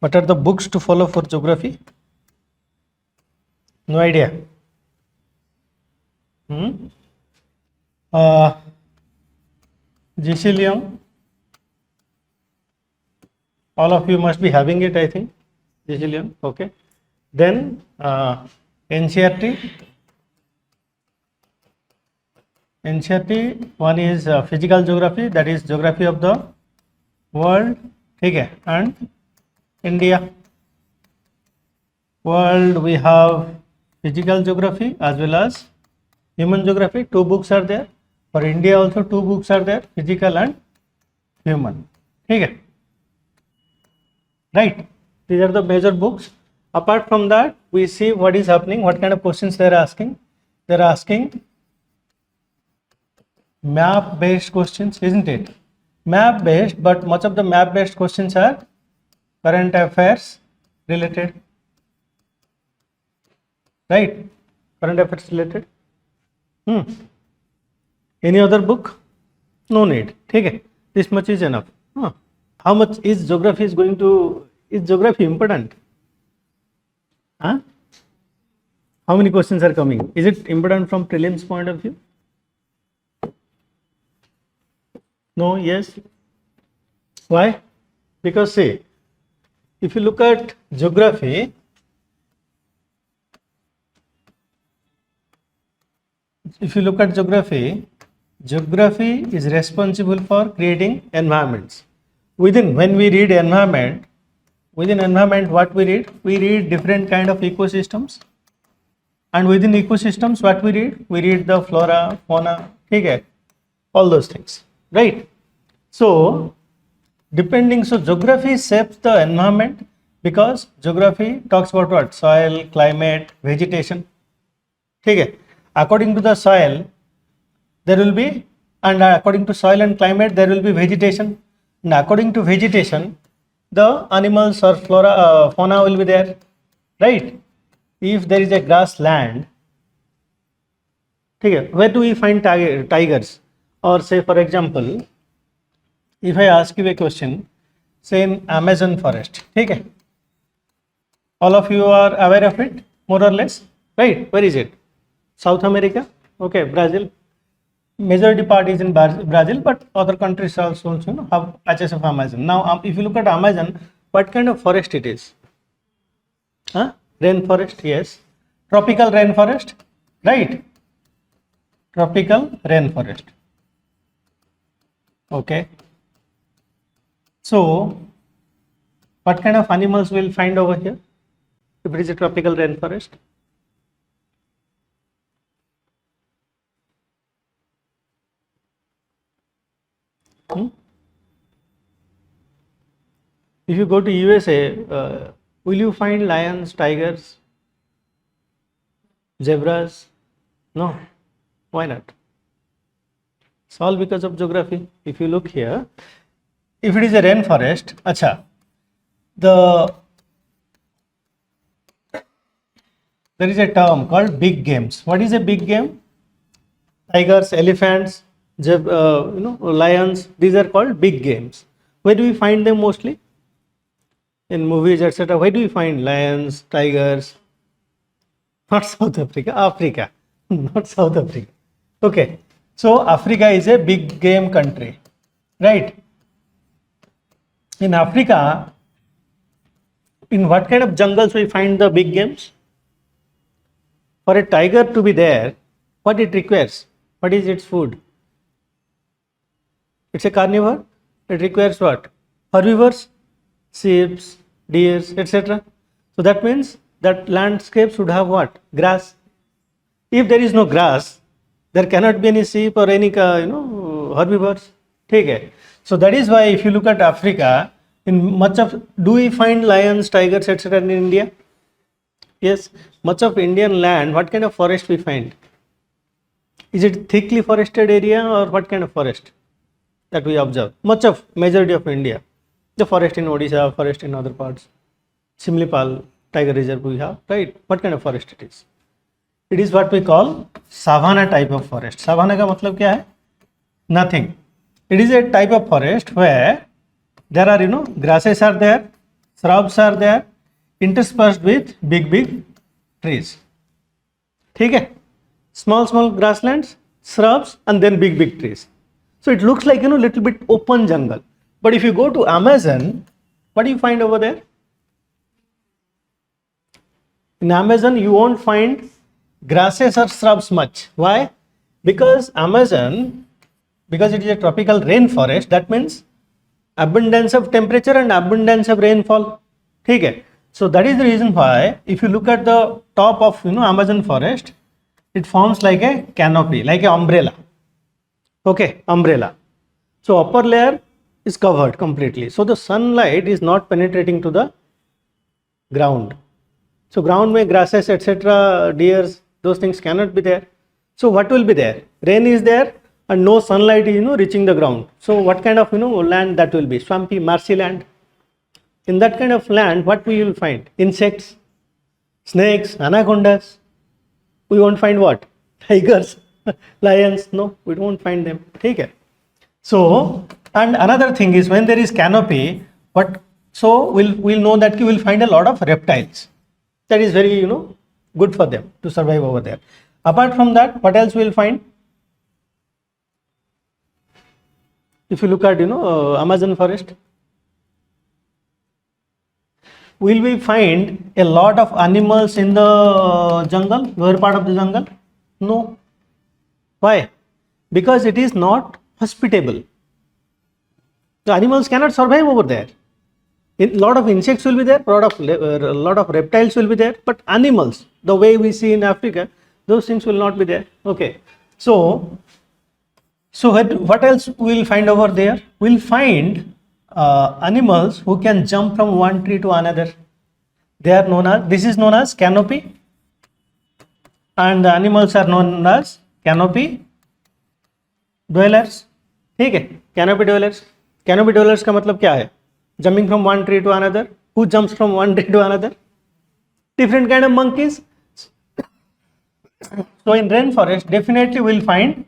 What are the books to follow for geography? No idea. G.C. Leong. All of you must be having it, I think. G.C. Leong. Okay. Then NCERT. NCERT one is physical geography, that is geography of the world. Okay. And India. World we have physical geography as well as human geography. Two books are there. For India also two books are there, physical and human. Okay. Right. These are the major books. Apart from that, we see what is happening, what kind of questions they are asking. They are asking map based questions, isn't it? Map based, but much of the map based questions are current affairs related. Right? Current affairs related. Any other book? No need. Okay. This much is enough. How much is geography is geography important? How many questions are coming? Is it important from prelims point of view? No, yes. Why? Because see, if you look at geography, geography is responsible for creating environments. When we read environment, within environment what we read different kind of ecosystems, and within ecosystems what we read the flora, fauna, okay, all those things, right? So geography shapes the environment because geography talks about what? Soil, climate, vegetation, okay. According to the soil there will be, and according to soil and climate there will be vegetation, and according to vegetation the animals or flora, fauna will be there, right? If there is a grassland, okay, where do we find tigers? Or say for example, if I ask you a question, say in Amazon forest, okay, all of you are aware of it more or less, right? Where is it? South America, okay, Brazil. Majority part is in Brazil, but other countries also have patches of Amazon. Now, if you look at Amazon, what kind of forest it is? Rainforest, yes. Tropical rainforest, right? Tropical rainforest. Okay. So, what kind of animals we'll find over here if it is a tropical rainforest? If you go to USA, will you find lions, tigers, zebras? No. Why not? It's all because of geography. If you look here, if it is a rainforest, there is a term called big games. What is a big game? Tigers, elephants, lions, these are called big games. Where do we find them mostly? In movies, etc. Where do we find lions, tigers? Not South Africa, Africa, not South Africa. Okay, so Africa is a big game country, right? In Africa, in what kind of jungles we find the big games? For a tiger to be there, what it requires? What is its food? It's a carnivore. It requires what? Herbivores, sheep, deers, etc. So that means that landscape should have what? Grass. If there is no grass, there cannot be any sheep or any herbivores. Okay. So that is why if you look at Africa, do we find lions, tigers, etc. in India? Yes. Much of Indian land, what kind of forest we find? Is it thickly forested area or what kind of forest that we observe? Majority of India. The forest in Odisha, forest in other parts. Simlipal Tiger Reserve we have, right? What kind of forest it is? It is what we call savanna type of forest. Savanna का मतलब क्या है? Nothing. It is a type of forest where there are, grasses are there, shrubs are there interspersed with big trees. ठीक है, small grasslands, shrubs, and then big trees. So it looks like, little bit open jungle. But if you go to Amazon, what do you find over there? In Amazon, you won't find grasses or shrubs much. Why? Because Amazon, because it is a tropical rainforest, that means abundance of temperature and abundance of rainfall. ठीक है. So that is the reason why if you look at the top of Amazon forest, it forms like a canopy, like an umbrella. Okay, umbrella. So upper layer is covered completely. So the sunlight is not penetrating to the ground. So ground mein grasses, etc., deers, those things cannot be there. So what will be there? Rain is there and no sunlight is reaching the ground. So what kind of land that will be? Swampy, marshy land. In that kind of land, what we will find? Insects, snakes, anacondas. We won't find what? Tigers, lions. No, we won't find them. Okay. So, and another thing is when there is canopy, we'll know that you will find a lot of reptiles. That is very good for them to survive over there. Apart from that, what else we'll find? If you look at Amazon forest, will we find a lot of animals in the jungle, lower part of the jungle? No. Why? Because it is not hospitable. The animals cannot survive over there. A lot of insects will be there, a lot of reptiles will be there, but animals, the way we see in Africa, those things will not be there. Okay. So what else we will find over there? We'll find animals who can jump from one tree to another. This is known as canopy, and the animals are known as canopy dwellers. ठीक है, canopy dwellers. Canopy dwellers का मतलब क्या है? Jumping from one tree to another. Who jumps from one tree to another? Different kind of monkeys. So in rainforest, definitely we'll find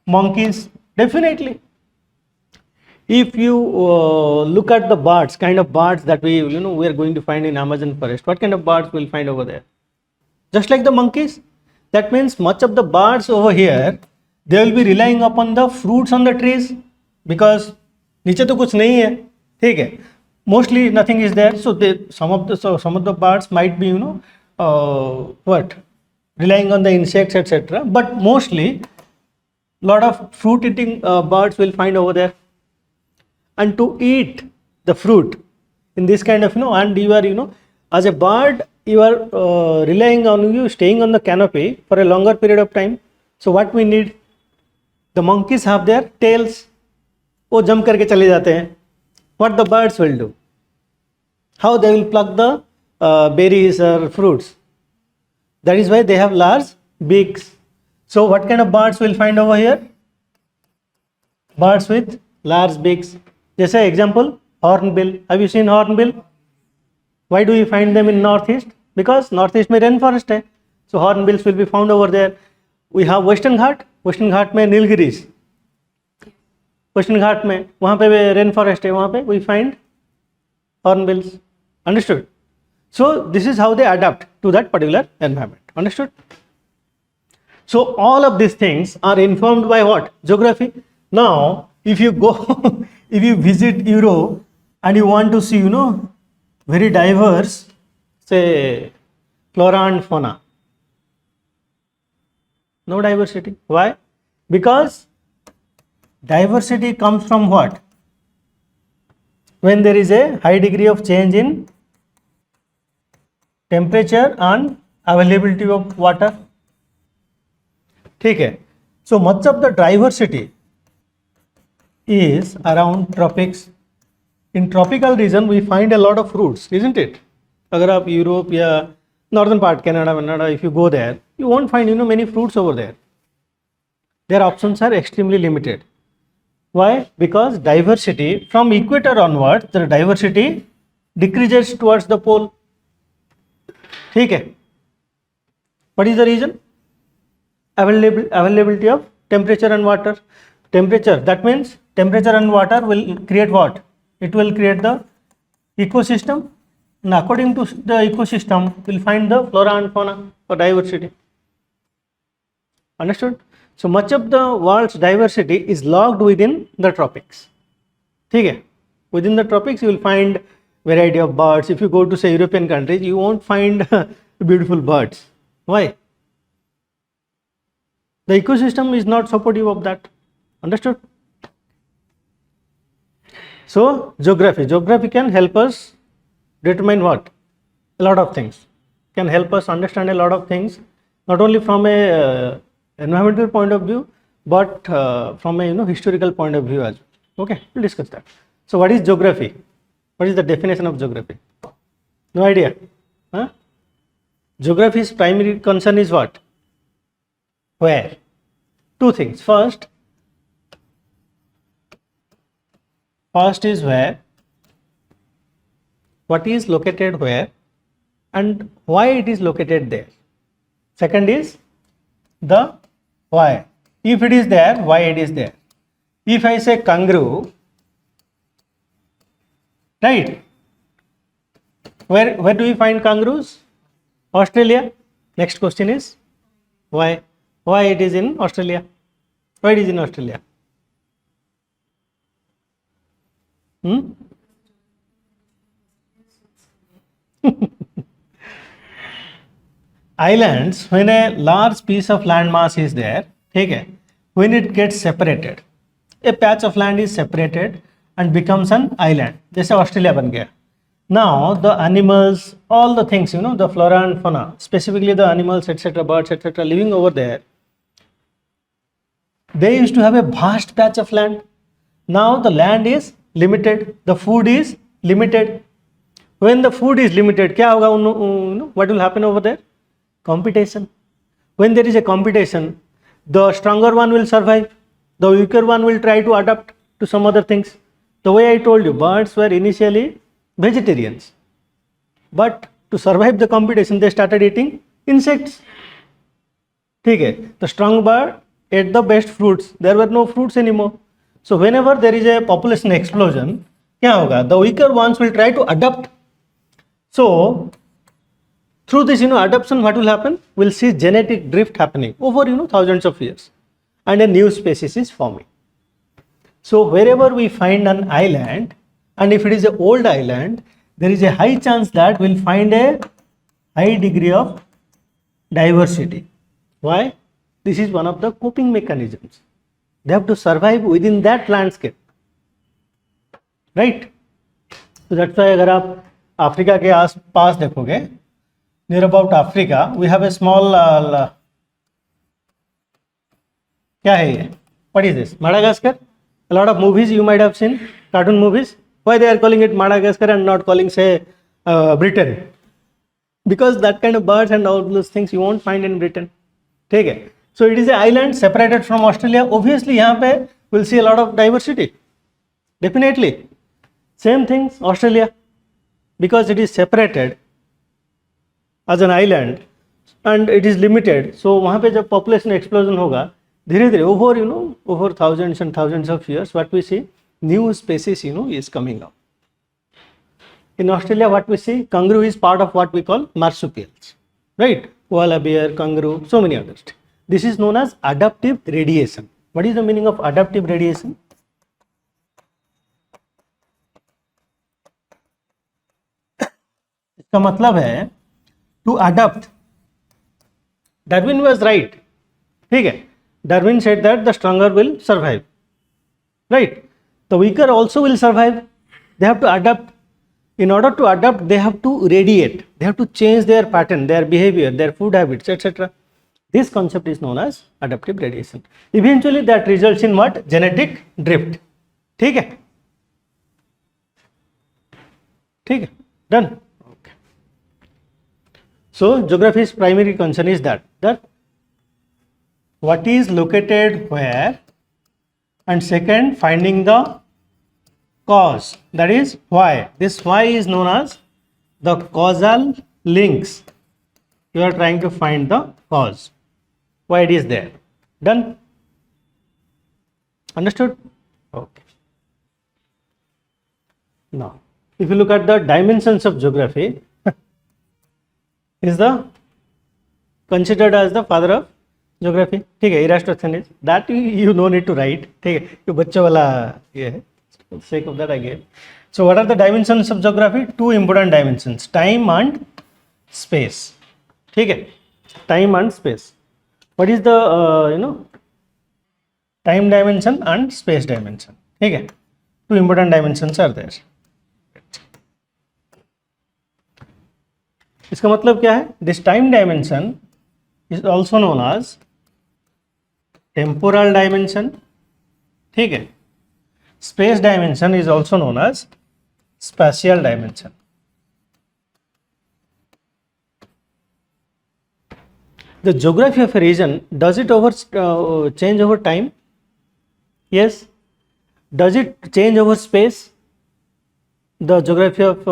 monkeys. Definitely. If you look at the birds, kind of birds that we are going to find in Amazon forest, what kind of birds we'll find over there? Just like the monkeys. That means much of the birds over here, they will be relying upon the fruits on the trees, because नीचे तो कुछ नहीं है, ठीक है, mostly nothing is there. So some of the birds might be relying on the insects, etc., but mostly lot of fruit eating birds will find over there. And to eat the fruit in this kind of and you are as a bird, you are relying on you staying on the canopy for a longer period of time. So what we need? The monkeys have their tails. वो jump करके चले जाते हैं. What the birds will do? How they will pluck the berries or fruits? That is why they have large beaks. So what kind of birds will find over here? Birds with large beaks. जैसे example, hornbill. Have you seen hornbill? Why do you find them in northeast? Because northeast में rainforest है. So hornbills will be found over there. We have Western Ghat. Western Ghat में Nilgiris. Western Ghat में वहाँ पे rainforest है, वहाँ पे we find hornbills. Understood? So this is how they adapt to that particular environment. Understood? So all of these things are informed by what? Geography. Now if you go if you visit Europe and you want to see very diverse, say, flora and fauna, no diversity. Why? Because diversity comes from what? When there is a high degree of change in temperature and availability of water. ठीक है. So much of the diversity is around tropics. In tropical region we find a lot of fruits, isn't it? अगर आप Europe या northern part Canada, if you go there, you won't find many fruits over there. Their options are extremely limited. Why? Because diversity from equator onwards, the diversity decreases towards the pole. ठीक है. What is the reason? Availability of temperature and water. Temperature, that means temperature and water will create what? It will create the ecosystem, and according to the ecosystem, we'll find the flora and fauna or diversity. Understood? So much of the world's diversity is locked within the tropics. Okay? Within the tropics, you will find variety of birds. If you go to say European countries, you won't find beautiful birds. Why? The ecosystem is not supportive of that. Understood? So geography can help us determine what? A lot of things. Can help us understand a lot of things, not only from a environmental point of view, but from a historical point of view as well. Okay, we'll discuss that. So what is geography? What is the definition of geography? No idea? Huh? Geography's primary concern is what? Where? Two things. First is where, what is located where, and why it is located there. Second is the why. If it is there, why it is there. If I say kangaroo, right? Where do we find kangaroos? Australia. Next question is why? Why it is in Australia? Why it is in Australia? Islands, when a large piece of land mass is there, okay, when it gets separated, a patch of land is separated and becomes an island. जैसे Australia बन गया. Now the animals, all the things, the flora and fauna, specifically the animals, etc., birds, etc., living over there, they used to have a vast patch of land. Now the land is limited, the food is limited. When the food is limited, क्या होगा? What will happen over there? Competition. When there is a competition, the stronger one will survive, the weaker one will try to adapt to some other things. The way I told you, birds were initially vegetarians, but to survive the competition, they started eating insects. Okay, the strong bird ate the best fruits. There were no fruits anymore. So whenever there is a population explosion, क्या होगा? The weaker ones will try to adapt. So through this adaptation, what will happen? We'll see genetic drift happening over thousands of years, and a new species is forming. So wherever we find an island, and if it is an old island, there is a high chance that we'll find a high degree of diversity. Why? This is one of the coping mechanisms. They have to survive within that landscape, right? So that's why अगर आप Africa के आस पास देखोगे, near about Africa, we have a small क्या है ये? What is this? Madagascar. A lot of movies you might have seen, cartoon movies. Why they are calling it Madagascar and not calling say Britain? Because that kind of birds and all those things you won't find in Britain. ठीक है? So it is an island separated from Australia. Obviously यहाँ पे we'll see a lot of diversity. Definitely. Same things Australia, because it is separated as an island and it is limited. So वहाँ पे जब population explosion होगा, धीरे धीरे over thousands and thousands of years, what we see, new species is coming up. In Australia, what we see, kangaroo is part of what we call marsupials, right? Koala bear, kangaroo, so many others. This is known as adaptive radiation. What is the meaning of adaptive radiation? इसका मतलब है to adapt. Darwin was right. ठीक है? Darwin said that the stronger will survive, right? The weaker also will survive. They have to adapt. In order to adapt, they have to radiate. They have to change their pattern, their behavior, their food habits, etc. This concept is known as adaptive radiation. Eventually, that results in what? Genetic drift. ठीक है? ठीक है? Done. Okay. So geography's primary concern is that what is located where, and second, finding the cause, that is why. This why is known as the causal links. You are trying to find the cause, why it is there. Done? Understood? Okay. Now if you look at the dimensions of geography, is the considered as the father of geography. ठीक है, Eratosthenes. That you no need to write. ठीक है, ये बच्चों वाला ये है. For the sake of that I gave. So what are the dimensions of geography? Two important dimensions: time and space. ठीक है, time and space. What is the time dimension and space dimension? ठीक है, two important dimensions are there. इसका मतलब क्या है? This time dimension is also known as temporal dimension. ठीक है, space dimension is also known as spatial dimension. The geography of a region, does it change over time? Yes. Does it change over space? The geography of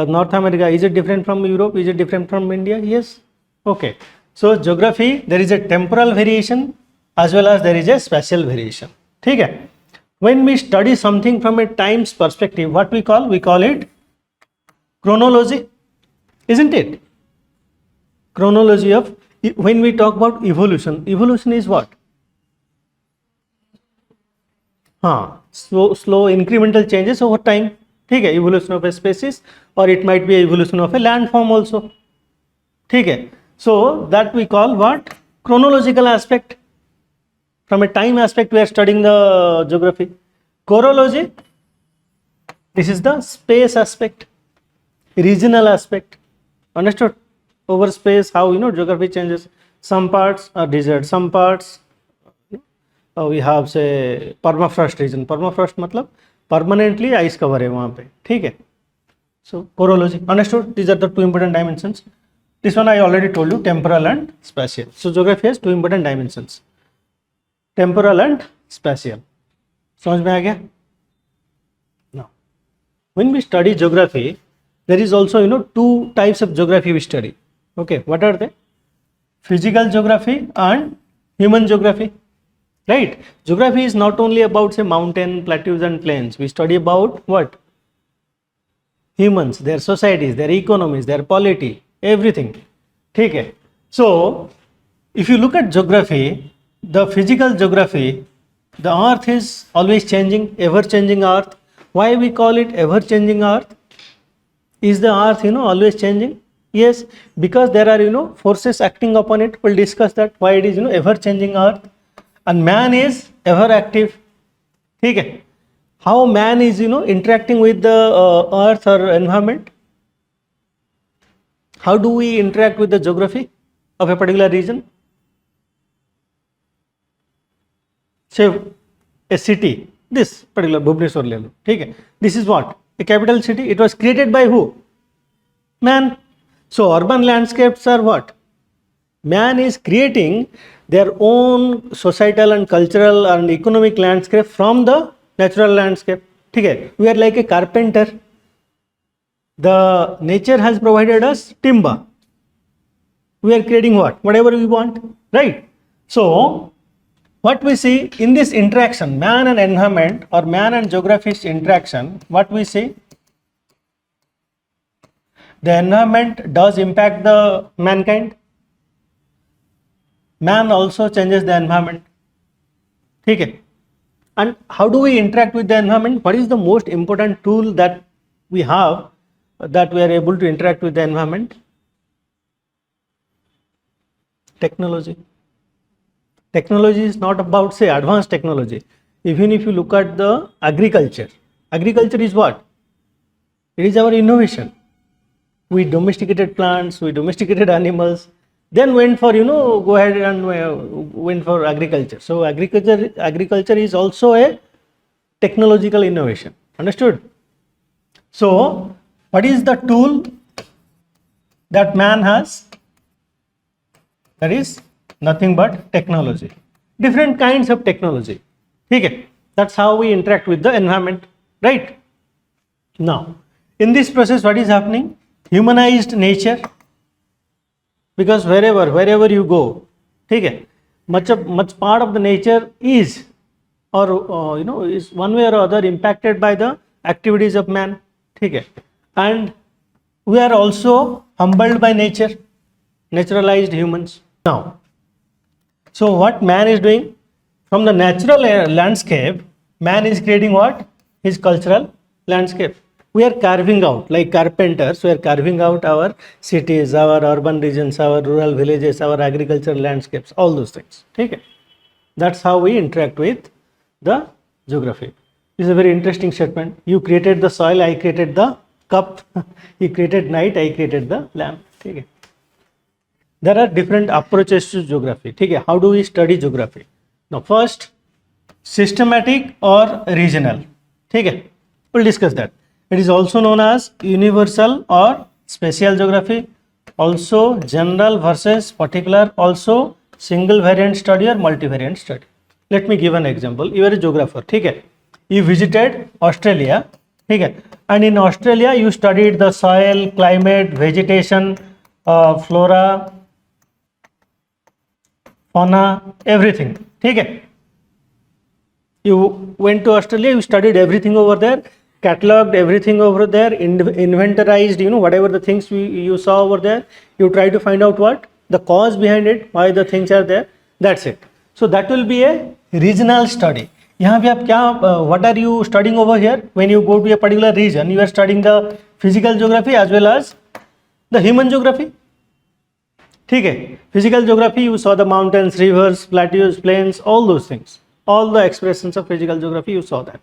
North America, is it different from Europe? Is it different from India? Yes. Okay. So geography, there is a temporal variation as well as there is a spatial variation. ठीक है. When we study something from a time's perspective, what we call? We call it chronology, isn't it? Chronology of, when we talk about evolution, evolution is what? Slow incremental changes over time. ठीक है, evolution of a species, or it might be evolution of a landform also. ठीक है, so that we call what? Chronological aspect. From a time aspect we are studying the geography. Chorology, this is the space aspect, regional aspect. Understood? Over space, how geography changes. Some parts are desert, some parts we have say permafrost region. Permafrost मतलब permanently ice cover है वहाँ पे. ठीक है. So chorology, understood? These are the two important dimensions. This one I already told you, temporal and spatial. So geography has two important dimensions, temporal and spatial. समझ में आ गया? Now, when we study geography, there is also two types of geography we study. Okay, what are they? Physical geography and human geography. Right? Geography is not only about say mountain, plateaus and plains. We study about what? Humans, their societies, their economies, their polity, everything. ठीक है. So, if you look at geography, the physical geography, the earth is always changing, ever changing earth. Why we call it ever changing earth? Is the earth always changing? Yes, because there are forces acting upon it. We'll discuss that why it is ever changing earth, and man is ever active. ठीक है. How man is interacting with the earth or environment? How do we interact with the geography of a particular region? Say a city, this particular Bhubaneswar ले लो, ठीक है. This is what? A capital city. It was created by who? Man. So urban landscapes are what? Man is creating their own societal and cultural and economic landscape from the natural landscape. ठीक है. We are like a carpenter. The nature has provided us timber. We are creating what? Whatever we want, right? So what we see in this interaction, man and environment or man and geography's interaction, what we see? The environment does impact the mankind. Man also changes the environment. ठीक है. And how do we interact with the environment? What is the most important tool that we have that we are able to interact with the environment? Technology. Technology is not about say advanced technology. Even if you look at the agriculture, agriculture is what? It is our innovation. We domesticated plants, we domesticated animals, then went for go ahead and went for agriculture. So agriculture is also a technological innovation. Understood? So what is the tool that man has? That is nothing but technology. Different kinds of technology. Okay, that's how we interact with the environment, right? Now, in this process, what is happening? Humanized nature. Because wherever you go, okay, much part of the nature is or is one way or other impacted by the activities of man. ठीक है. And we are also humbled by nature, naturalized humans. Now, so what man is doing from the natural landscape, man is creating what? His cultural landscape. We are carving out, like carpenters, we are carving out our cities, our urban regions, our rural villages, our agricultural landscapes, all those things. Okay? That's how we interact with the geography. This is a very interesting statement. You created the soil, I created the cup. You created night, I created the lamp. Okay? There are different approaches to geography. Okay? How do we study geography? Now, first, systematic or regional. Okay? We'll discuss that. It is also known as universal or special geography, also general versus particular, also single variant study or multivariant study. Let me give an example. You are a geographer, okay? You visited Australia, okay? And in Australia, you studied the soil, climate, vegetation, flora, fauna, everything, okay? You went to Australia, you studied everything over there, cataloged everything over there, inventorized, whatever the things you saw over there. You try to find out what the cause behind it, why the things are there. That's it. So that will be a regional study. यहाँ पे आप क्या what are you studying over here? When you go to a particular region, you are studying the physical geography as well as the human geography. ठीक है? Physical geography, you saw the mountains, rivers, plateaus, plains, all those things. All the expressions of physical geography, you saw that.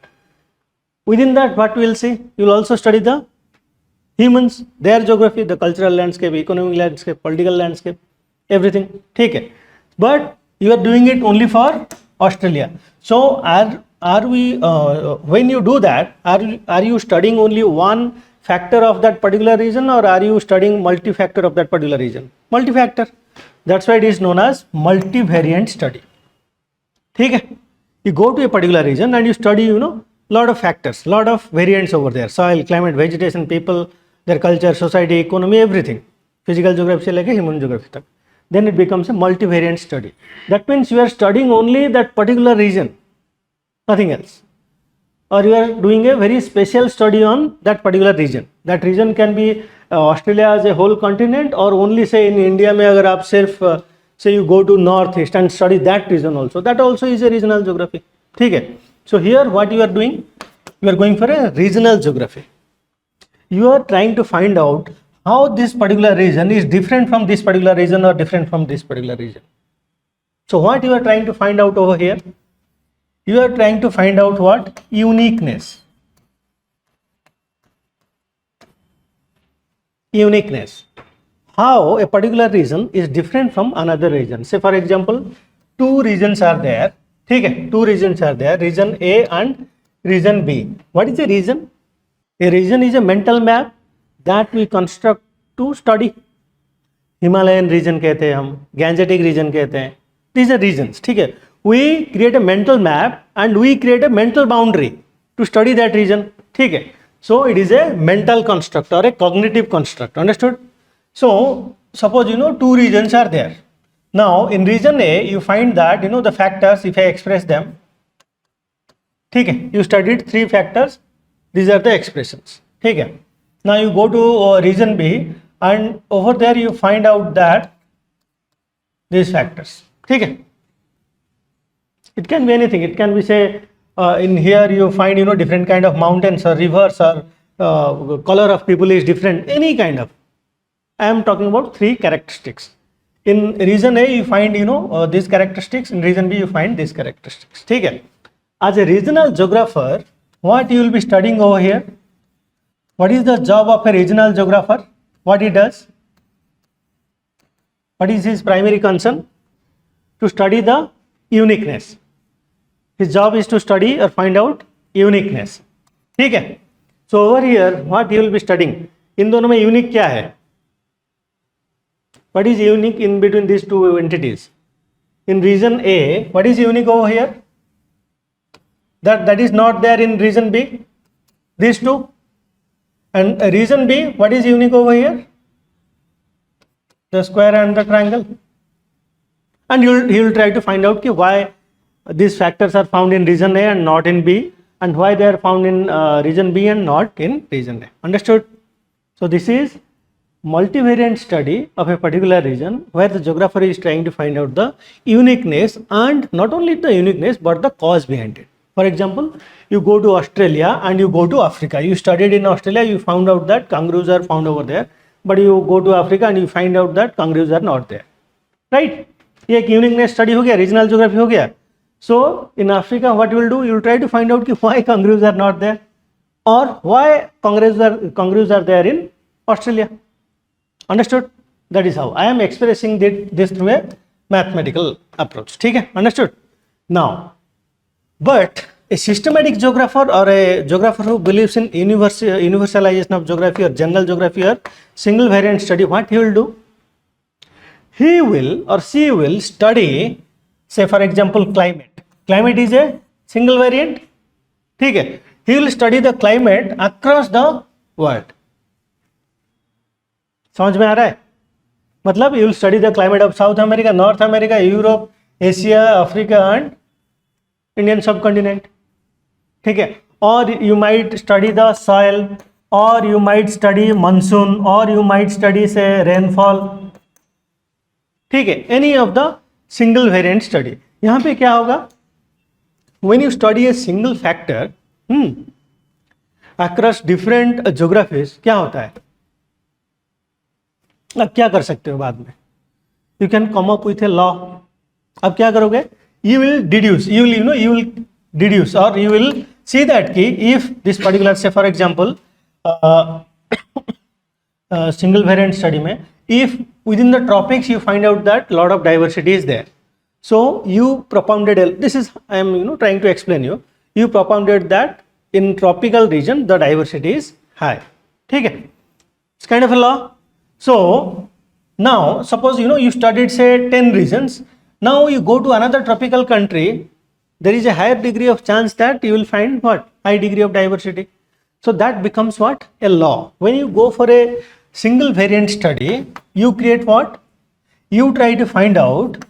Within that, what we will see? You will also study the humans, their geography, the cultural landscape, economic landscape, political landscape, everything. Okay. But you are doing it only for Australia. So are we when you do that, are you studying only one factor of that particular region, or are you studying multi-factor of that particular region? Multi-factor. That's why it is known as multivariant study. Okay. You go to a particular region and you study, lot of factors, lot of variants over there: soil, climate, vegetation, people, their culture, society, economy, everything. Physical geography se leke human geography tak. Then it becomes a multivariant study. That means you are studying only that particular region, nothing else. Or you are doing a very special study on that particular region. That region can be Australia as a whole continent, or only say in India mein agar aap sirf say you go to northeast and study that region also. That also is a regional geography. Okay. So here what you are doing, you are going for a regional geography. You are trying to find out how this particular region is different from this particular region or different from this particular region. So what you are trying to find out over here? You are trying to find out what? Uniqueness. Uniqueness. How a particular region is different from another region. Say for example, two regions are there. Okay, two regions are there, region A and region B. What is a region? A region is a mental map that we construct to study. Himalayan region कहते हैं हम, Gangetic region कहते हैं. These are regions. ठीक है. We create a mental map and we create a mental boundary to study that region. ठीक है. So it is a mental construct or a cognitive construct. Understood? So suppose two regions are there. Now in region A you find that the factors, if I express them, okay, you studied three factors, these are the expressions. Okay. Now you go to region B and over there you find out that these factors. Okay. It can be anything. It can be say in here you find different kind of mountains or rivers, or color of people is different, any kind of. I am talking about three characteristics. In region A you find these characteristics, in region B you find these characteristics. Okay. As a regional geographer, what you will be studying over here? What is the job of a regional geographer? What he does? What is his primary concern? To study the uniqueness. His job is to study or find out uniqueness. Okay. So over here what he will be studying? इन दोनों में unique क्या है? What is unique in between these two entities? In region A, what is unique over here? That is not there in region B. These two. And region B, what is unique over here? The square and the triangle. And he will try to find out why these factors are found in region A and not in B. and why they are found in region B and not in region A. Understood? So this is multivariant study of a particular region where the geographer is trying to find out the uniqueness, and not only the uniqueness but the cause behind it. For example, you go to Australia and you go to Africa. You studied in Australia, you found out that kangaroos are found over there, but you go to Africa and you find out that kangaroos are not there. Right? ये एक uniqueness study हो गया, regional geography हो गया. So in Africa, what you will do? You will try to find out why kangaroos are not there, or why kangaroos are there in Australia. Understood? That is how I am expressing this through a mathematical approach. ठीक है? Understood? Now, but a systematic geographer or a geographer who believes in universalization of geography or general geography or single variant study, what he will do? He will or she will study, say for example, climate. Climate is a single variant. ठीक है? He will study the climate across the world. समझ में आ रहा है? मतलब you will study the climate of South America, North America, Europe, Asia, Africa and Indian subcontinent. ठीक है? Or you might study the soil, or you might study monsoon, or you might study say rainfall. ठीक है? Any of the single variant study. यहाँ पे क्या होगा? When you study a single factor across different geographies, क्या होता है? अब क्या कर सकते हो बाद में? You can come up with a law. अब क्या करोगे? You will deduce, you will deduce, or you will see that ki if this particular, say for example, single variant study में, if within the tropics you find out that lot of diversity is there, so you propounded this is I am trying to explain you propounded that in tropical region the diversity is high. ठीक है? It's kind of a law. So now suppose you studied say 10 regions. Now you go to another tropical country, there is a higher degree of chance that you will find what? High degree of diversity. So that becomes what? A law. When you go for a single variant study, you create what? You try to find out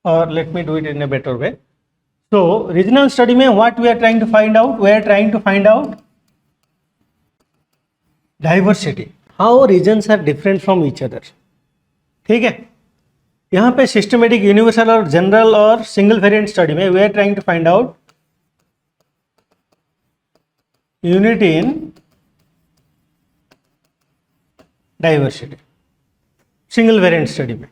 or let me do it in a better way. So regional study में what we are trying to find out? We are trying to find out diversity. How regions are different from each other. ठीक है? यहाँ पे systematic universal और general और single variant study में we are trying to find out unity in diversity single variant study में.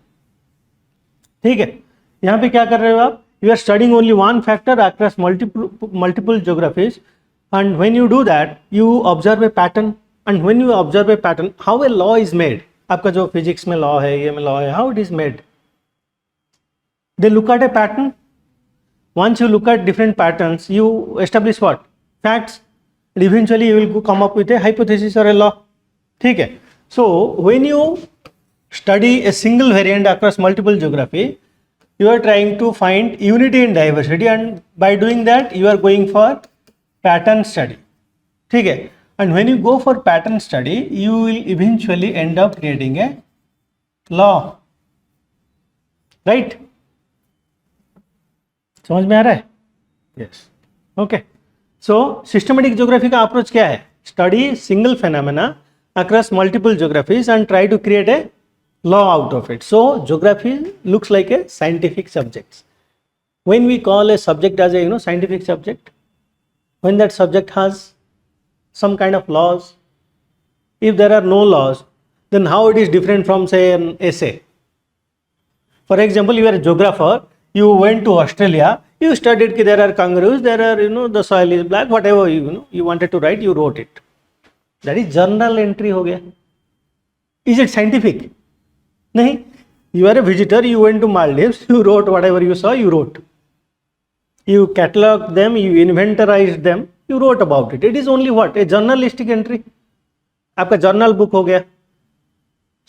ठीक है? यहाँ पे क्या कर रहे हो आप? You are studying only one factor across multiple geographies, and when you do that you observe a pattern, and when you observe a pattern how a law is made. आपका जो फिजिक्स में लॉ है, ये में law है, how it is made? They look at a pattern. Once you look at different patterns, you establish what? Facts. And eventually you will come up with a hypothesis or a law. ठीक है? So when you study a single variant across multiple geography, you are trying to find unity in diversity, and by doing that you are going for pattern study. ठीक है? And when you go for pattern study, you will eventually end up creating a law. Right? समझ में आ रहा है? Yes. Okay. So systematic geography का approach क्या है? Study single phenomena across multiple geographies and try to create a law out of it. So geography looks like a scientific subject. When we call a subject as a scientific subject, when that subject has some kind of laws. If there are no laws, then how it is different from say an essay? For example, you are a geographer, you went to Australia, you studied that there are kangaroos, there are the soil is black, whatever you wanted to write, you wrote it. That is journal entry हो गया. Is it scientific? नहीं. You are a visitor, you went to Maldives, you wrote whatever you saw, you wrote. You cataloged them, you inventorized them, you wrote about it. It is only what? A journalistic entry. आपका journal book हो गया.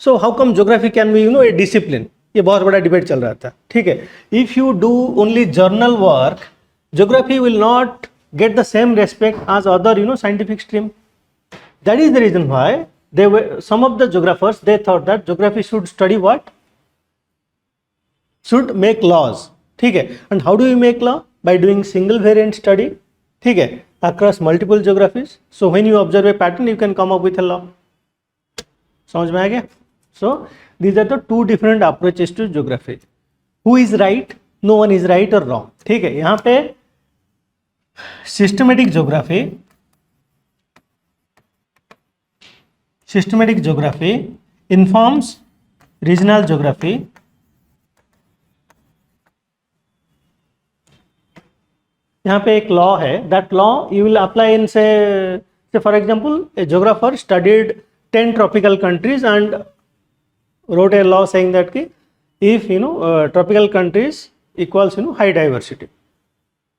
So how come geography can be a discipline? ये बहुत बड़ा debate चल रहा था. ठीक है? If you do only journal work, geography will not get the same respect as other scientific stream. That is the reason why some of the geographers they thought that geography should study what? should make laws. ठीक है. And how do you make law? By doing single variant study. ठीक है, across multiple geographies. So when you observe a pattern, you can come up with a law. समझ में आ गया? So these are the two different approaches to geography. Who is right? No one is right or wrong. ठीक है, यहाँ पे systematic geography informs regional geography. यहाँ पे एक लॉ है, that law you will apply in से for example a geographer studied 10 tropical countries and wrote a law saying that ki if tropical countries equals high diversity.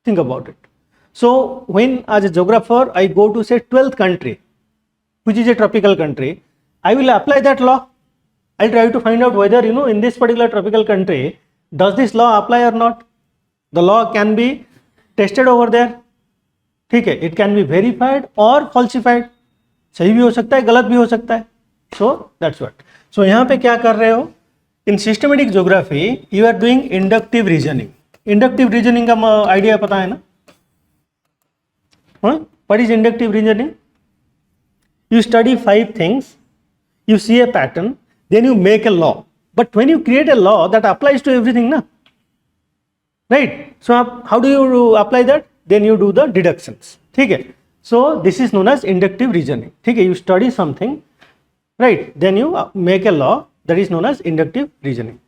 Think about it. So when as a geographer I go to say 12th country which is a tropical country, I will apply that law. I'll try to find out whether in this particular tropical country does this law apply or not. The law can be tested over there. ठीक है, it can be verified or falsified. सही भी हो सकता है, गलत भी हो सकता है. So that's what. सो यहाँ पे क्या कर रहे हो, in systematic geography you are doing inductive reasoning. Inductive reasoning का आइडिया पता है ना? What is inductive reasoning? You study 5 things, you see a pattern, then you make a law. But when you create a law, that applies to everything, na? Right? So how do you apply that? Then you do the deductions. ठीक है? So this is known as inductive reasoning. ठीक है? You study something, right? Then you make a law that is known as inductive reasoning.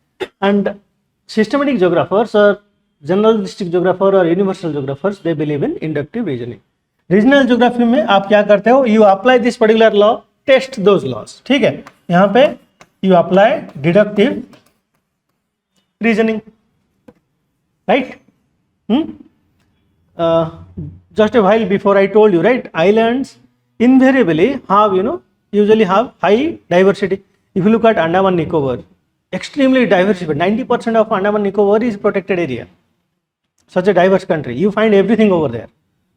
And systematic geographers or generalistic geographer or universal geographers, they believe in inductive reasoning. Regional geography में आप क्या करते हो? You apply this particular law, test those laws. ठीक है, यहाँ पे you apply deductive reasoning, right? Just a while before I told you, right? Islands invariably have, usually have high diversity. If you look at Andaman Nicobar, extremely diversified. 90% of Andaman Nicobar is protected area. Such a diverse country. You find everything over there.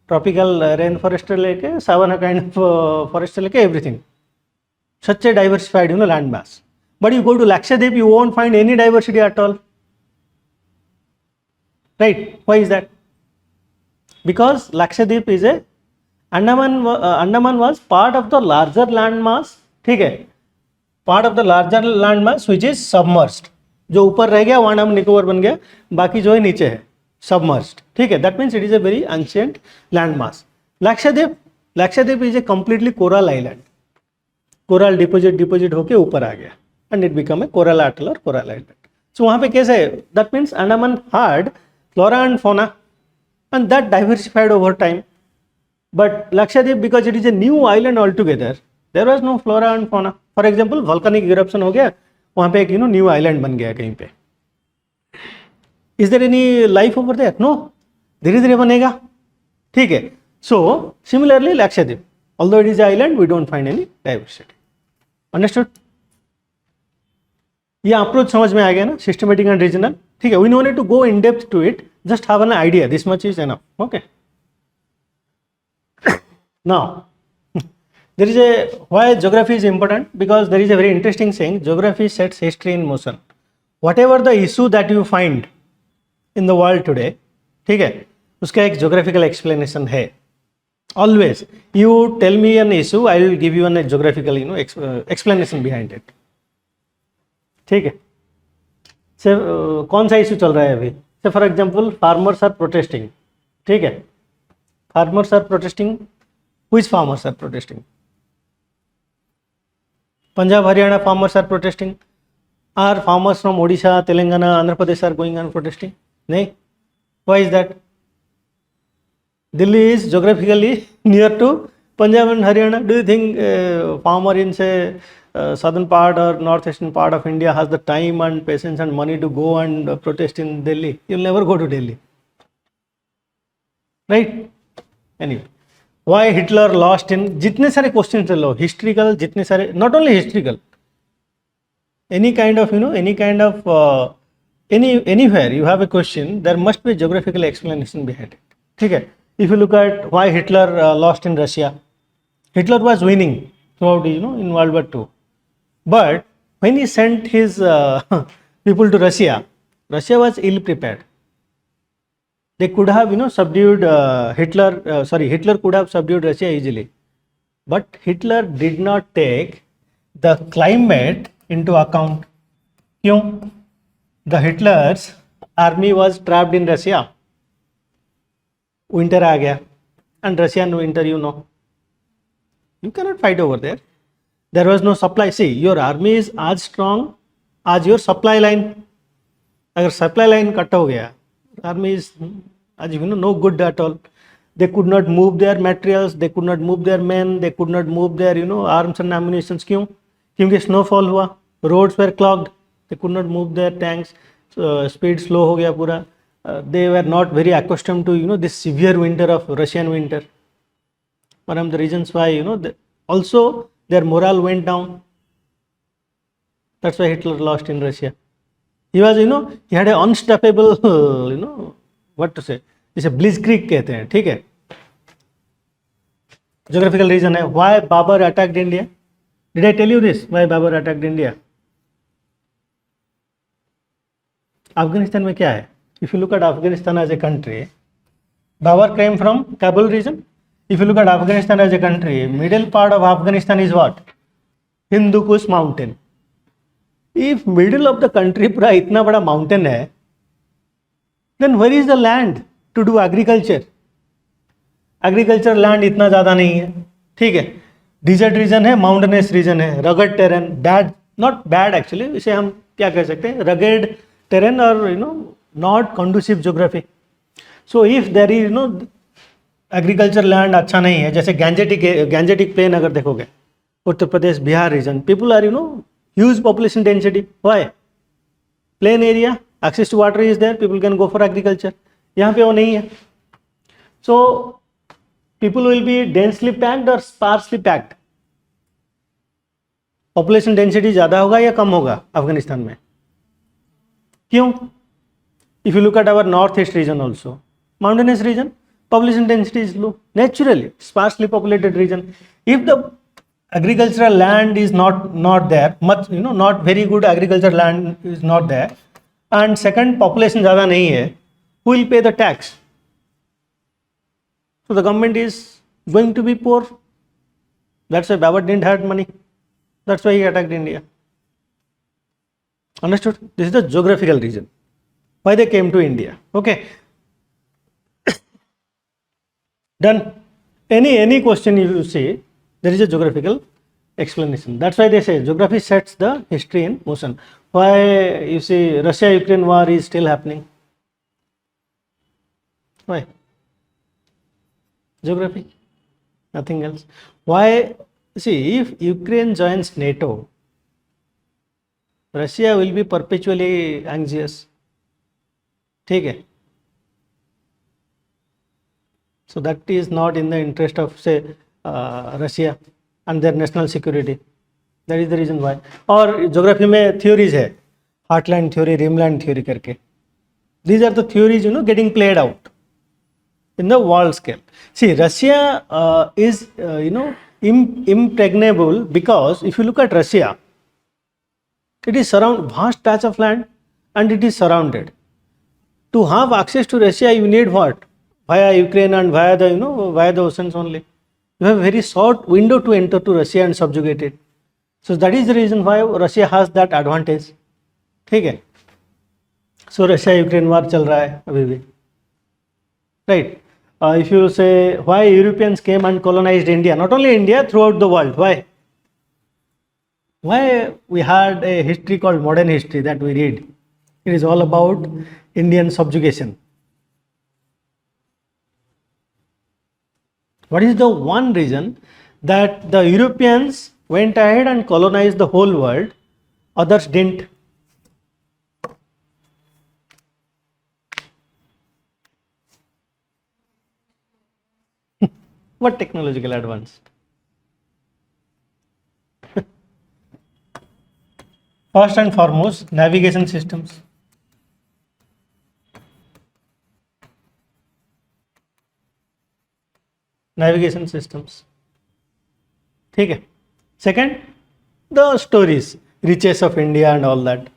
Tropical rainforest लेके savanna kind of forest लेके everything. Such a diversified land mass. But you go to Lakshadweep, you won't find any diversity at all. Right? Why is that? Because Lakshadweep is a Andaman was part of the larger land mass. ठीक है, part of the larger land mass which is submerged. जो ऊपर रह गया वो अंडमान निकोबार बन गया, बाकी जो है नीचे है submerged. ठीक है, that means it is a very ancient land mass. Lakshadweep is a completely coral island. Coral deposit होके ऊपर आ गया and it become a coral atoll और कोरल आइलैंड. सो वहाँ पे कैसे है? That means Andaman had flora and fauna and that diversified over time. But Lakshadweep because it is a new island all together, there was no flora and fauna. For example volcanic eruption हो गया, वहाँ पे एक new island बन गया कहीं पे. Is there any life over there? No, धीरे धीरे बनेगा. ठीक है. So similarly Lakshadweep, although it is an island, we don't find any diversity. Understood? ये अप्रोच समझ में आ गया ना, सिस्टमेटिक एंड रीजनल. ठीक है, we no need to go in depth to it, just have an idea, this much is enough. Okay, now there is a why geography is important, because there is a very interesting saying, geography sets history in motion. Whatever the issue that you find in the world today, ठीक है, उसका एक geographical explanation है. Always you tell me an issue, I will give you a geographical explanation behind it. ठीक है. से कौन सा इशू चल रहा है अभी? से for example farmers are protesting. ठीक है, farmers are protesting. Which farmers are protesting? Punjab Haryana farmers are protesting. Are farmers from Odisha Telangana Andhra Pradesh are going on protesting? नहीं. Why is that? Delhi is geographically near to Punjab and Haryana. Do you think farmer in say southern part or northeastern part of India has the time and patience and money to go and protest in Delhi? You'll never go to Delhi, right? Anyway, why Hitler lost in? जितने सारे questions लो historical, जितने सारे, not only historical, any kind of anywhere you have a question, there must be geographical explanation behind it. ठीक है. If you look at why Hitler lost in Russia, Hitler was winning throughout, in World War II. But when he sent his people to Russia, Russia was ill prepared. They could have, subdued Hitler. Hitler could have subdued Russia easily, but Hitler did not take the climate into account. क्यों? The Hitler's army was trapped in Russia. Winter आ गया, and Russian winter, you cannot fight over there. There was no supply. See, your army is as strong as your supply line. अगर supply line cut हो गया, army is, as no good at all. They could not move their materials, they could not move their men, they could not move their arms and ammunition. क्यों? क्योंकि snowfall हुआ, roads were clogged, they could not move their tanks, speed slow हो गया पूरा. They were not very accustomed to this severe winter of Russian winter. One of the reasons why also their morale went down. That's why Hitler lost in Russia. He was he had an unstoppable what to say, जिसे blitzkrieg कहते हैं. ठीक है. Geographical reason है why Babur attacked India. Did I tell you this? Why Babur attacked India? Afghanistan में क्या है? If you look at Afghanistan as a country, Babur came from Kabul region. If you look at Afghanistan as a country, middle part of Afghanistan is what? Hindu Kush mountain. If middle of the country पूरा इतना बड़ा mountain है, then where is the land to do agriculture? Agriculture land इतना ज़्यादा नहीं है. ठीक है. Desert region है, mountainous region है, rugged terrain, bad, not bad actually. इसे हम क्या कह सकते हैं? Rugged terrain or not conducive geography. So if there is agriculture land अच्छा नहीं है, जैसे Gangetic plain अगर देखोगे, Uttar Pradesh Bihar region, people are huge population density. Why? Plain area, access to water is there, people can go for agriculture. यहाँ पे वो नहीं है. So people will be densely packed or sparsely packed. Population density ज़्यादा होगा या कम होगा अफगानिस्तान में? क्यों? If you look at our northeast region also, mountainous region, population density is low. Naturally, sparsely populated region. If the agricultural land is not there, much not very good agricultural land is not there, and second population ज़्यादा नहीं है, who will pay the tax? So the government is going to be poor. That's why Babur didn't have money. That's why he attacked India. Understood? This is the geographical reason why they came to India. Okay. Done. Any question you see, there is a geographical explanation. That's why they say geography sets the history in motion. Why you see Russia-Ukraine war is still happening? Why? Geography, nothing else. Why? See, if Ukraine joins NATO, Russia will be perpetually anxious. ठीक है. So that is not in the interest of say Russia and their national security. That is the reason why. और geography में theories है, heartland theory, rimland theory करके. These are the theories getting played out in the world scale. See, Russia is impregnable because if you look at Russia, it is vast patch of land and it is surrounded. To have access to Russia, you need what? Via Ukraine and via the via the oceans only. You have a very short window to enter to Russia and subjugate it. So that is the reason why Russia has that advantage. ठीक है. So Russia Ukraine war चल रहा है अभी भी. Right. If you say why Europeans came and colonized India, not only India, throughout the world, why? Why we had a history called modern history that we read. It is all about Indian subjugation. What is the one reason that the Europeans went ahead and colonized the whole world, others didn't? What technological advance? First and foremost, navigation systems. Navigation systems. ठीक है. Second, the stories, riches of India and all that.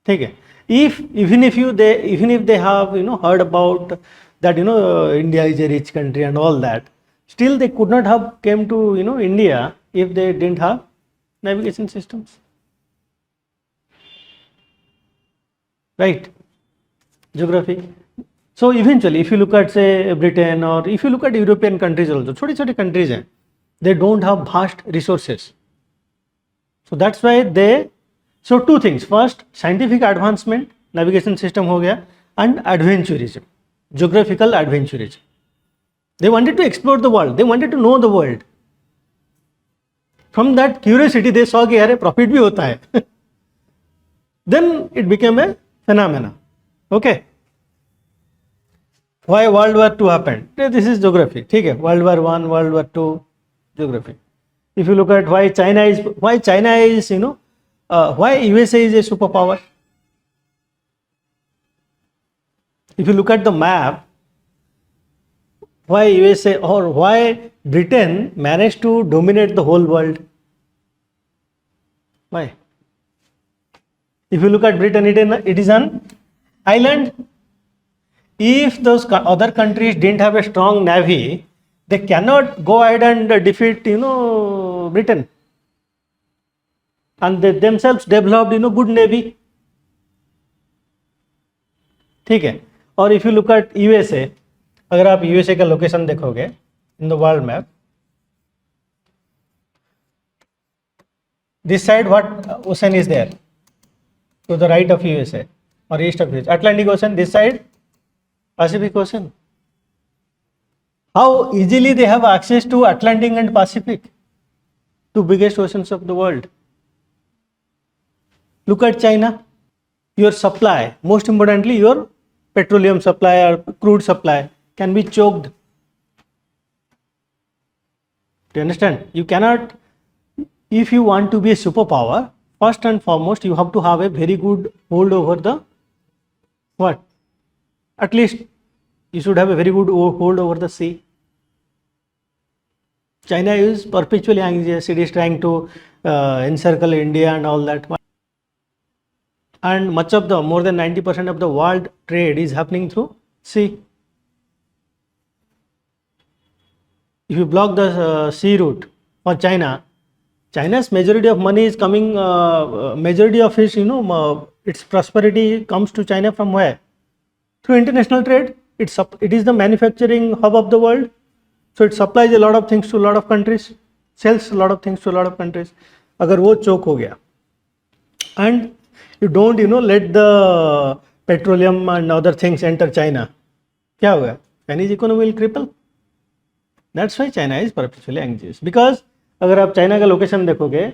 ठीक है. Even if they have heard about that India is a rich country and all that, still they could not have came to India if they didn't have navigation systems, right? Geography. So eventually, if you look at say Britain, or if you look at European countries also, छोटे countries हैं, they don't have vast resources. So that's why so two things. First, scientific advancement, navigation system हो गया, and adventurism, geographical adventurism. They wanted to explore the world. They wanted to know the world. From that curiosity, they saw कि यार profit भी होता है. Then it became a phenomena. Okay. Why World War II happened? This is geography. ठीक है. World War I, World War II, geography. If you look at why China is why USA is a superpower. If you look at the map, why USA or why Britain managed to dominate the whole world? Why? If you look at Britain, it is an island. If those other countries didn't have a strong navy, they cannot go ahead and defeat Britain, and they themselves developed good navy. ठीक है. और if you look at USA, अगर आप USA का location देखोगे in the world map, this side what ocean is there? To the right of USA or east of USA, Atlantic Ocean. This side Pacific Ocean. How easily they have access to Atlantic and Pacific, two biggest oceans of the world. Look at China. Your supply, most importantly your petroleum supply or crude supply, can be choked. Do you understand? You cannot, if you want to be a superpower, first and foremost you have to have a very good hold over the what? At least you should have a very good hold over the sea. China is perpetually anxious. It is trying to encircle India and all that. And much of the, more than 90% of the world trade is happening through sea. If you block the sea route for China, China's majority of money is coming, majority of its, its prosperity comes to China from where? Through international trade. It is the manufacturing hub of the world. So it supplies a lot of things to a lot of countries, sells a lot of things to a lot of countries. अगर वो choke हो गया, and you don't let the petroleum and other things enter China, क्या होगा? Chinese economy will cripple. That's why China is perpetually anxious. Because अगर आप China का location देखोगे,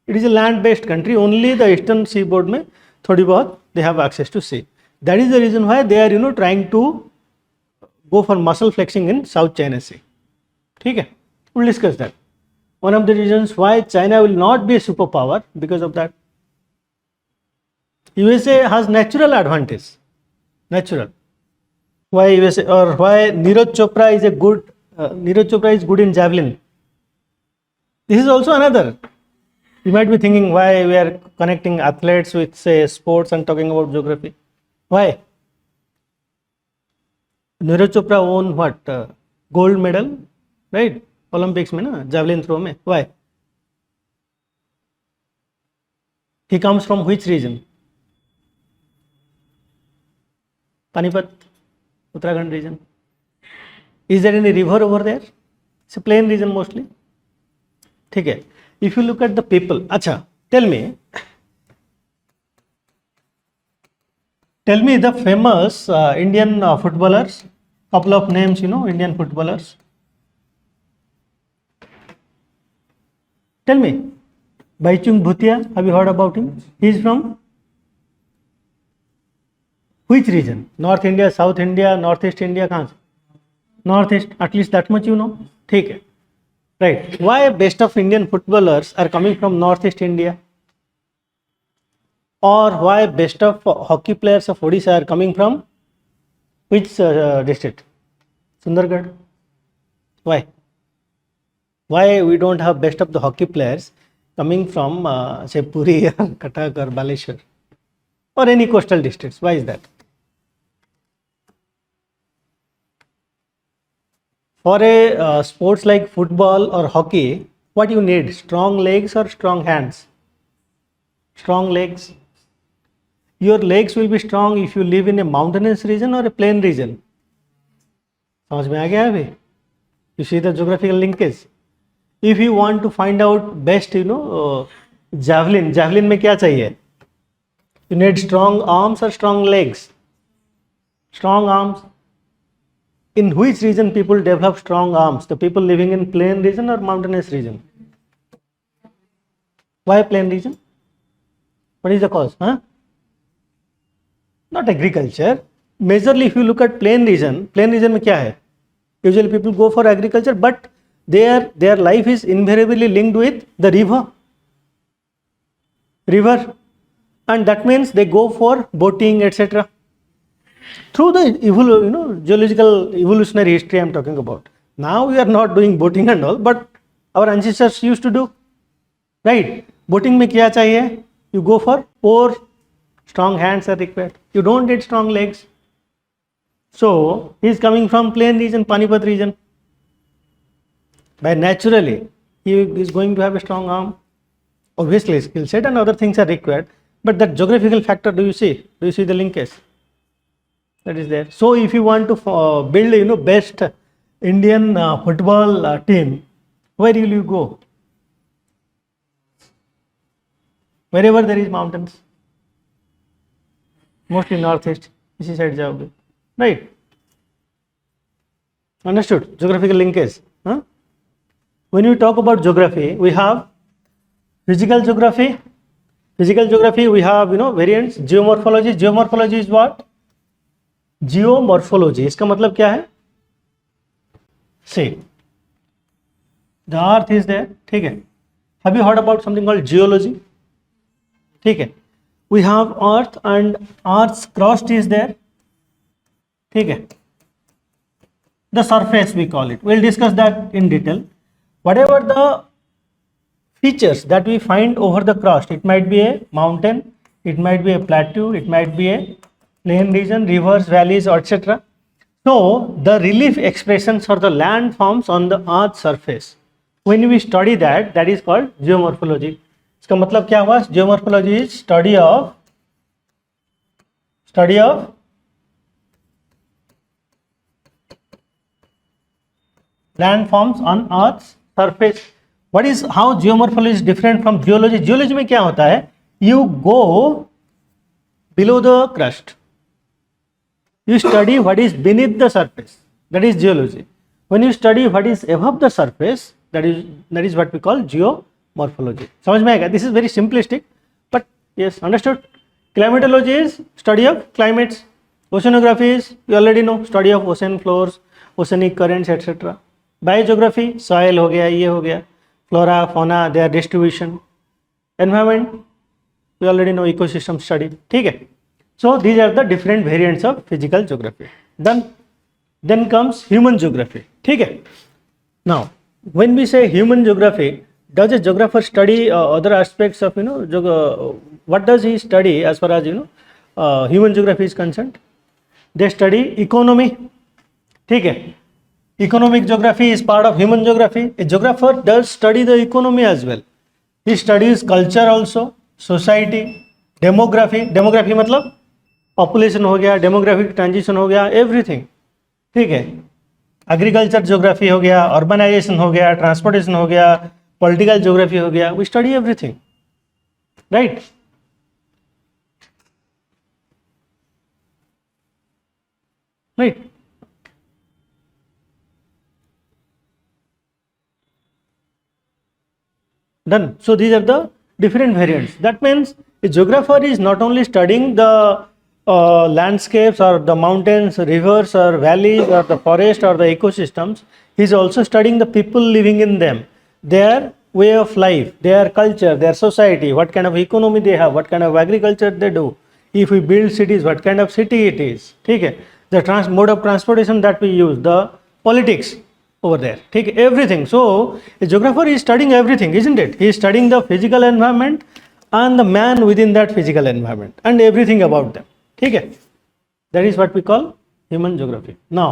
it is a land based country. Only the eastern seaboard में थोड़ी बहुत they have access to sea. That is the reason why they are trying to go for muscle flexing in South China Sea. ठीक है, we'll discuss that. One of the reasons why China will not be a superpower, because of that. USA has natural advantage. Natural. Why USA, or why Neeraj Chopra is a good, Neeraj Chopra is good in javelin. This is also another. You might be thinking why we are connecting athletes with say sports and talking about geography. Why? Neeraj Chopra won what? Gold medal, right? Olympics में ना, javelin throw में. Why? He comes from which region? Panipat, Uttarakhand region. Is there any river over there? It's a plain region mostly. ठीक है. If you look at the people, अच्छा, tell me the famous Indian footballers. Couple of names, Indian footballers. Tell me, Baichung Bhutia, have you heard about him? He is from which region? North India, South India, Northeast India, कहाँ से? Northeast, at least that much you know. ठीक है. Right. Why best of Indian footballers are coming from Northeast India? Or why best of hockey players of Odisha are coming from which district? Sundargarh. Why? Why we don't have best of the hockey players coming from say Puri or Cuttack or Baleshwar? or any coastal districts. Why is that? For a sports like football or hockey, what you need? Strong legs or strong hands? Strong legs. Your legs will be strong if you live in a mountainous region or a plain region. समझ में आ गया अभी? You see the geographical linkage. If you want to find out best, javelin में क्या चाहिए? You need strong arms or strong legs? Strong arms. In which region people develop strong arms? The people living in plain region or mountainous region? Why plain region? What is the cause? Not agriculture. Majorly if you look at plain region में क्या है? Usually people go for agriculture, but their life is invariably linked with the river, and that means they go for boating, etc. Through the geological evolutionary history I am talking about. Now we are not doing boating and all, but our ancestors used to do, right? Boating में क्या चाहिए? You go for oar. Strong hands are required. You don't need strong legs. So he is coming from plain region, Panipat region. By naturally, he is going to have a strong arm. Obviously, skill set and other things are required. But that geographical factor, do you see? Do you see the linkage? That is there. So if you want to build, best Indian football team, where will you go? Wherever there is mountains. Mostly northeast. इसी side जाओगे, right? Understood? Geographical linkage. When you talk about geography, we have physical geography. Physical geography, we have variants. Geomorphology. Geomorphology is what? Geomorphology. इसका मतलब क्या है? See, the earth is there. ठीक है. Have you heard about something called geology? ठीक है. We have earth and earth's crust is there. ठीक है. The surface we call it. We'll discuss that in detail. Whatever the features that we find over the crust, it might be a mountain, it might be a plateau, it might be a plain region, rivers, valleys, etc. So the relief expressions or the landforms on the earth's surface, when we study that is called geomorphology. इसका मतलब क्या हुआ? Geomorphology is study of landforms on earth's surface. What is how geomorphology is different from geology? Geology में क्या होता है? You go below the crust. You study what is beneath the surface. That is geology. When you study what is above the surface, that is what we call geomorphology. समझ में आएगा? This is very simplistic, but yes, understood. Climatology is study of climates. Oceanography is, you already know, study of ocean floors, oceanic currents, etc. Biogeography, soil हो गया, ये हो गया, flora, fauna, their distribution. Environment, you already know, ecosystem study. ठीक है. So these are the different variants of physical geography. Then comes human geography. ठीक है. Now, when we say human geography, does a geographer study other aspects of what does he study as far as human geography is concerned? They study economy. ठीक है. Economic geography is part of human geography. A geographer does study the economy as well. He studies culture also, society, demography. Demography मतलब population हो गया, demographic transition हो गया, everything. ठीक है. Agriculture geography हो गया, urbanization हो गया, transportation हो गया, political geography हो गया. We study everything, right? Right. Done. So these are the different variants. That means a geographer is not only studying the landscapes or the mountains, rivers or valleys or the forest or the ecosystems, he is also studying the people living in them, their way of life, their culture, their society, what kind of economy they have, what kind of agriculture they do. If we build cities, what kind of city it is. ठीक है. The mode of transportation that we use, the politics over there, everything. So a geographer is studying everything, isn't it? He is studying the physical environment and the man within that physical environment and everything about them. ठीक है? That is what we call human geography. Now